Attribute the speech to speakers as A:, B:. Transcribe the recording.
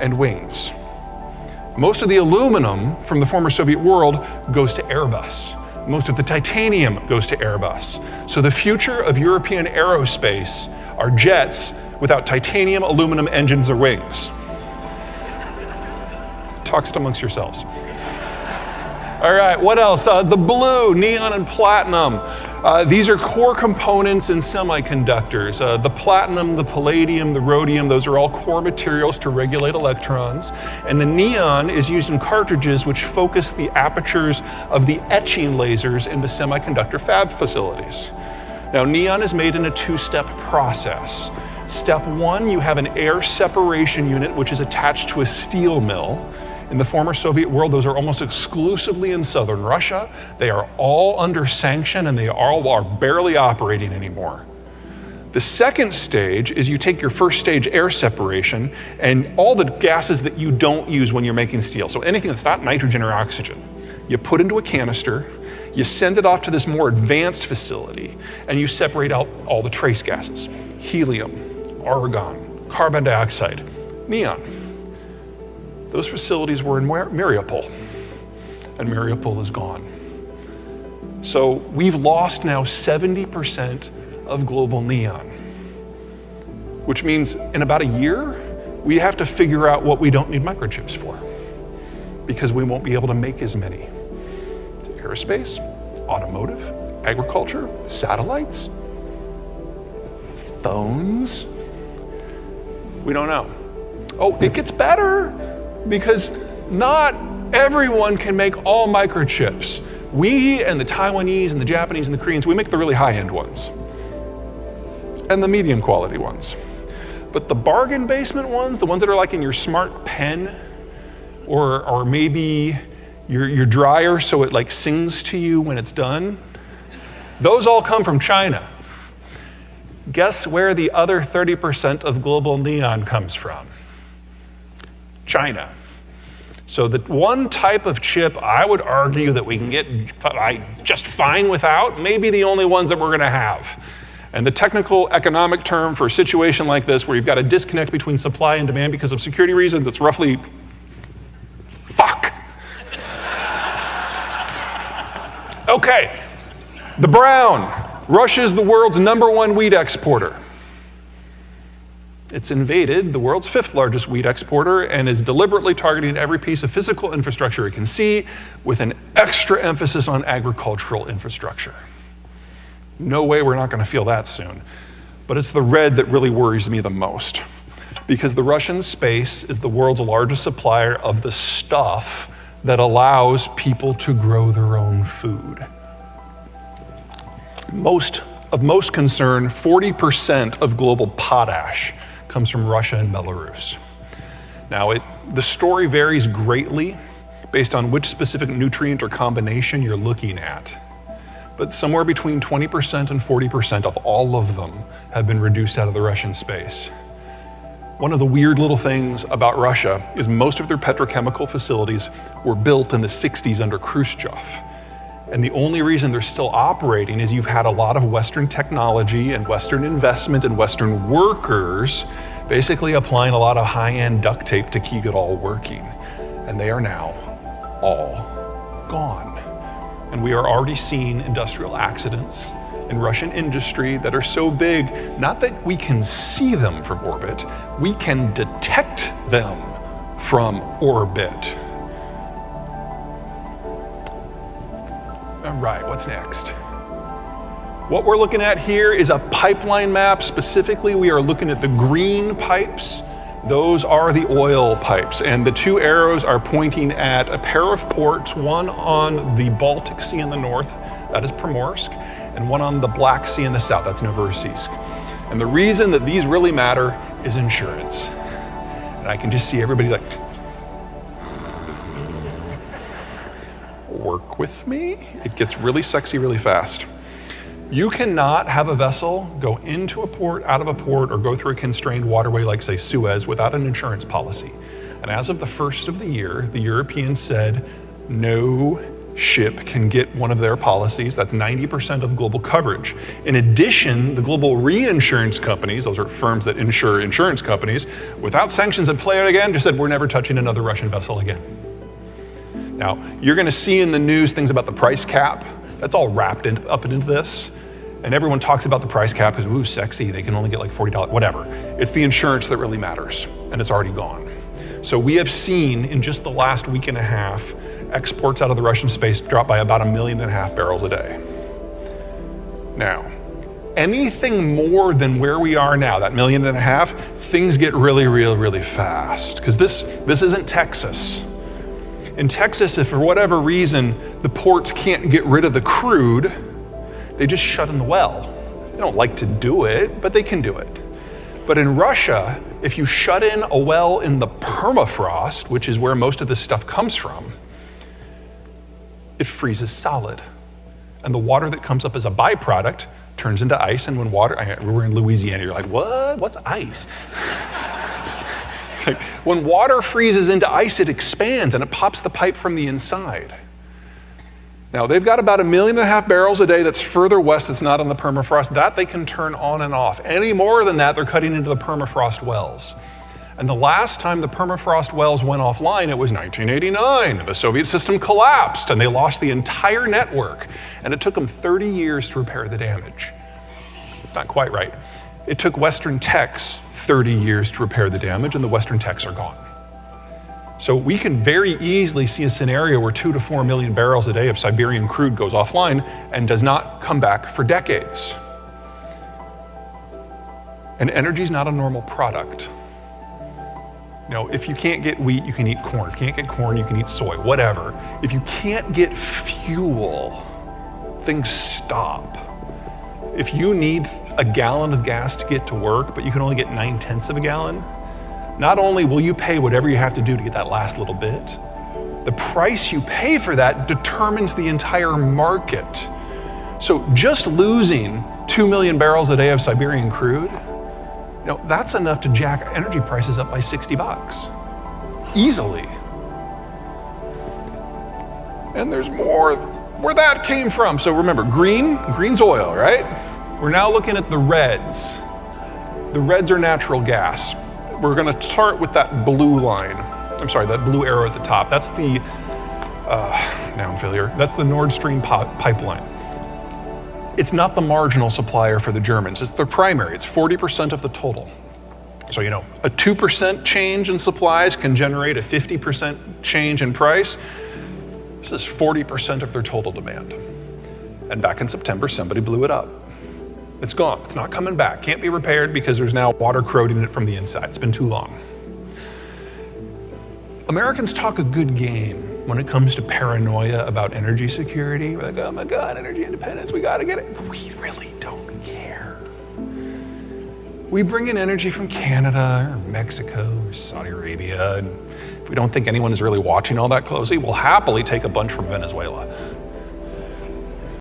A: and wings. Most of the aluminum from the former Soviet world goes to Airbus. Most of the titanium goes to Airbus. So the future of European aerospace are jets without titanium, aluminum engines, or wings. Talks amongst yourselves. All right, what else? The blue, neon and platinum. These are core components in semiconductors. The platinum, the palladium, the rhodium, those are all core materials to regulate electrons. And the neon is used in cartridges which focus the apertures of the etching lasers in the semiconductor fab facilities. Now, neon is made in a two-step process. Step one, you have an air separation unit which is attached to a steel mill. In the former Soviet world, those are almost exclusively in southern Russia. They are all under sanction and they all are barely operating anymore. The second stage is you take your first stage air separation and all the gases that you don't use when you're making steel, so anything that's not nitrogen or oxygen, you put into a canister, you send it off to this more advanced facility, and you separate out all the trace gases: helium, argon, carbon dioxide, neon. Those facilities were in Mariupol, and Mariupol is gone. So we've lost now 70% of global neon, which means in about a year, we have to figure out what we don't need microchips for, because we won't be able to make as many. It's aerospace, automotive, agriculture, satellites, phones. We don't know. Oh, it gets better, because not everyone can make all microchips. We and the Taiwanese and the Japanese and the Koreans, we make the really high-end ones and the medium quality ones. But the bargain basement ones, the ones that are like in your smart pen or maybe your dryer so it like sings to you when it's done, those all come from China. Guess where the other 30% of global neon comes from? China. So the one type of chip I would argue that we can get just fine without, maybe the only ones that we're gonna have. And the technical economic term for a situation like this where you've got a disconnect between supply and demand because of security reasons, it's roughly fuck. Okay, the brown. Russia's the world's #1 wheat exporter. It's invaded the world's 5th largest wheat exporter and is deliberately targeting every piece of physical infrastructure it can see, with an extra emphasis on agricultural infrastructure. No way we're not going to feel that soon. But it's the red that really worries me the most, because the Russian space is the world's largest supplier of the stuff that allows people to grow their own food. Of most concern, 40% of global potash comes from Russia and Belarus. Now, the story varies greatly based on which specific nutrient or combination you're looking at. But somewhere between 20% and 40% of all of them have been reduced out of the Russian space. One of the weird little things about Russia is most of their petrochemical facilities were built in the 60s under Khrushchev. And the only reason they're still operating is you've had a lot of Western technology and Western investment and Western workers basically applying a lot of high-end duct tape to keep it all working. And they are now all gone. And we are already seeing industrial accidents in Russian industry that are so big, not that we can see them from orbit, we can detect them from orbit. All right, what's next? What we're looking at here is a pipeline map. Specifically, we are looking at the green pipes. Those are the oil pipes, and the two arrows are pointing at a pair of ports, one on the Baltic Sea in the north, that is Primorsk, and one on the Black Sea in the south, that's Novorossiysk. And the reason that these really matter is insurance. And I can just see everybody like, work with me? It gets really sexy really fast. You cannot have a vessel go into a port, out of a port, or go through a constrained waterway like, say, Suez without an insurance policy. And as of the first of the year, the Europeans said, no ship can get one of their policies. That's 90% of global coverage. In addition, the global reinsurance companies, those are firms that insure insurance companies, without sanctions in play again, just said, we're never touching another Russian vessel again. Now, you're gonna see in the news things about the price cap. That's all wrapped up into this. And everyone talks about the price cap because, ooh, sexy, they can only get like $40, whatever. It's the insurance that really matters, and it's already gone. So we have seen in just the last week and a half, exports out of the Russian space drop by about 1.5 million barrels a day. Now, anything more than where we are now, that 1.5 million, things get really, really fast. Because this isn't Texas. In Texas, if for whatever reason the ports can't get rid of the crude, they just shut in the well. They don't like to do it, but they can do it. But in Russia, if you shut in a well in the permafrost, which is where most of this stuff comes from, it freezes solid. And the water that comes up as a byproduct turns into ice, and when we're in Louisiana, you're like, what? What's ice? It's like, when water freezes into ice, it expands and it pops the pipe from the inside. Now, they've got about 1.5 million barrels a day that's further west that's not on the permafrost. That they can turn on and off. Any more than that, they're cutting into the permafrost wells. And the last time the permafrost wells went offline, it was 1989. The Soviet system collapsed and they lost the entire network. And it took them 30 years to repair the damage. It's not quite right. It took Western techs 30 years to repair the damage, and the Western techs are gone. So we can very easily see a scenario where 2 to 4 million barrels a day of Siberian crude goes offline and does not come back for decades. And energy is not a normal product. You know, if you can't get wheat, you can eat corn. If you can't get corn, you can eat soy, whatever. If you can't get fuel, things stop. If you need a gallon of gas to get to work, but you can only get 9/10 of a gallon, not only will you pay whatever you have to do to get that last little bit, the price you pay for that determines the entire market. So just losing 2 million barrels a day of Siberian crude, you know, that's enough to jack energy prices up by $60, easily. And there's more where that came from. So remember, green's oil, right? We're now looking at the reds. The reds are natural gas. We're gonna start with that blue line. I'm sorry, that blue arrow at the top. That's the, noun failure, that's the Nord Stream pipeline. It's not the marginal supplier for the Germans, it's their primary, it's 40% of the total. So, you know, a 2% change in supplies can generate a 50% change in price. This is 40% of their total demand. And back in September, somebody blew it up. It's gone, it's not coming back. Can't be repaired because there's now water corroding it from the inside. It's been too long. Americans talk a good game when it comes to paranoia about energy security. We're like, oh my God, energy independence, we gotta get it. But we really don't care. We bring in energy from Canada or Mexico or Saudi Arabia, and if we don't think anyone is really watching all that closely, we'll happily take a bunch from Venezuela.